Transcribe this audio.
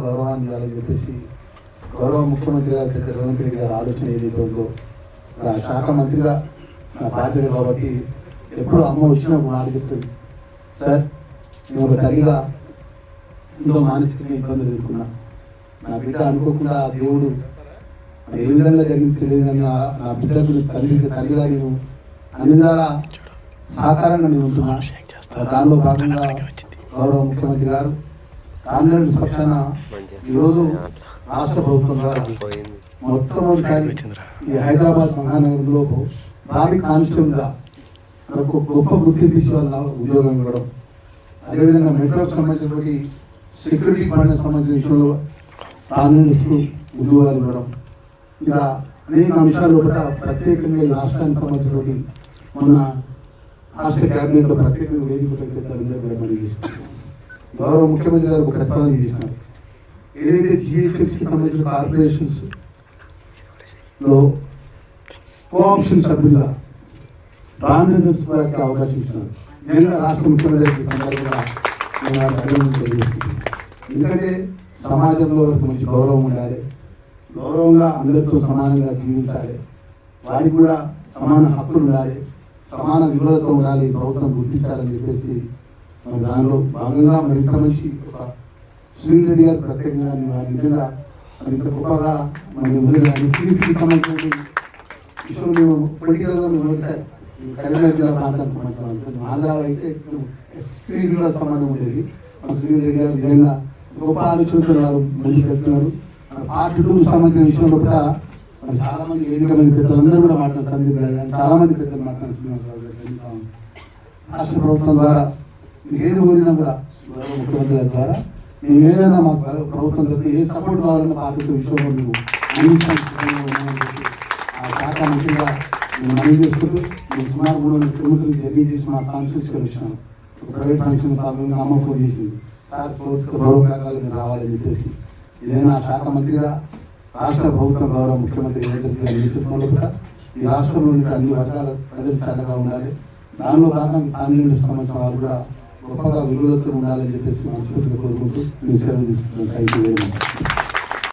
గౌరవాన్ని ఇవ్వాలని చెప్పేసి గౌరవ ముఖ్యమంత్రి గారు రేవంత్ రెడ్డి గారి ఆలోచన ఏదైతే ఉందో ఆ శాఖ మంత్రిగా నా బాధ్యత కాబట్టి ఎప్పుడు అమ్మ వచ్చినప్పుడు ఆలోచిస్తుంది. సార్ నేను ఒక తల్లిగా ఎంతో మానసికంగా ఇబ్బందులు ఎదుర్కొన్నా. నా బిడ్డ అనుకోకుండా దేవుడు ఏ విధంగా జరిగింది తెలియదు కానీ నా బిడ్డకు తల్లిగా నేను అన్ని విధాలా సహకారంగా నేను ఉంటున్నా. దానిలో భాగంగా గౌరవ ముఖ్యమంత్రి గారు కాంగ్రెస్ పక్షాన ఈరోజు రాష్ట్ర ప్రభుత్వం ద్వారా మొట్టమొదటిసారి ఈ హైదరాబాద్ మహానగరంలో ట్రాఫిక్ కానిస్టేబుల్గా మనకు గొప్ప గుర్తింపు ఇచ్చే వాళ్ళ ఉద్యోగం ఇవ్వడం, అదేవిధంగా మెట్రోకి సంబంధించినటువంటి సెక్యూరిటీ డిపార్ట్మెంట్ సంబంధించిన విషయంలో కాంగ్రెస్కు ఉద్యోగాలు ఇవ్వడం, ఇలా అనేక అంశాలు కూడా ప్రత్యేకంగా ఈ రాష్ట్రానికి సంబంధించినటువంటి మొన్న రాష్ట్ర క్యాబినెట్లో ప్రత్యేకంగా వేదిక పెట్టాలని కూడా మనం చేస్తున్నాం. గౌరవ ముఖ్యమంత్రి గారు ఒక ప్రతిపాదన చేసినారు. ఏదైతే జిహెచ్ఎంసీకి సంబంధించిన కార్పొరేషన్స్ లో కోఆప్షన్ సభ్యులుగా ట్రాన్స్జెండర్స్ వారికి అవకాశం ఇచ్చినారు. నేను రాష్ట్ర ముఖ్యమంత్రి సందర్భంగా నేను తెలియజేస్తున్నాను. ఎందుకంటే సమాజంలో వారికి మంచి గౌరవం ఉండాలి, గౌరవంగా అందరితో సమానంగా జీవించాలి, వారికి కూడా సమాన హక్కులు ఉండాలి, సమాన విలువలతో ఉండాలి, ప్రభుత్వం గుర్తించాలని చెప్పేసి మన దానిలో భాగంగా మరింత మంచి ఒక శ్రీనివాస్ రెడ్డి గారు ప్రత్యేకంగా నిజంగా మరింత గొప్పగా మన ఎస్సీకి సంబంధించిన విషయంలో మేము పొలిటికల్గా మేము కరీంనగర్ జిల్లా ప్రాంతానికి సంబంధించిన ఆంధ్రాలో అయితే ఎస్సీల సంబంధం ఉండేది. మన శ్రీనివాస్ రెడ్డి గారు నిజంగా గొప్ప ఆలోచనతో వారు ముందుకు వెళ్తున్నారు. పార్ట్ 2 సంబంధించిన విషయంలో కూడా చాలా మంది వేదిక మంది పెద్దలందరూ కూడా మాట్లాడుతున్నారు. చాలా మంది పెద్దలు మాట్లాడుతున్నారు. రాష్ట్ర ప్రభుత్వం ద్వారా ఏది కోరినా కూడా గౌరవ ముఖ్యమంత్రి గారి ద్వారా మేము ఏదైనా మా ప్రభుత్వం తరఫున ఏ సపోర్ట్ కావాలన్న పార్టీ విషయంలో మేము అందించాలని ఆ శాఖ మంత్రిగా మేము మనవి చేసుకుంటూ మేము సుమారు 300 కిలోమీటర్లు జర్నీ చేసి మా కాన్స్టిట్యూన్సీకి వచ్చినాం. ఒక ప్రైవేట్ ఫంక్షన్ కాకుండా అమ్మ ఫోన్ చేసింది, సార్ గౌరవ కార్యాలయాలు మీరు రావాలని చెప్పేసి. ఏదైనా శాఖ మంత్రిగా రాష్ట్ర ప్రభుత్వం గౌరవ ముఖ్యమంత్రి నేతృత్వంలో కూడా ఈ రాష్ట్రంలోని అన్ని వర్గాల ప్రజలు చల్లగా ఉండాలి, దానిలో భాగంగా కాంగ్రెస్ సంబంధించిన వారు కూడా గొప్పగా విలువలతో ఉండాలని చెప్పేసి మనస్ఫూర్తిగా కోరుకుంటూ మీ సేవలు తీసుకుంటున్నాను. Thank you very much.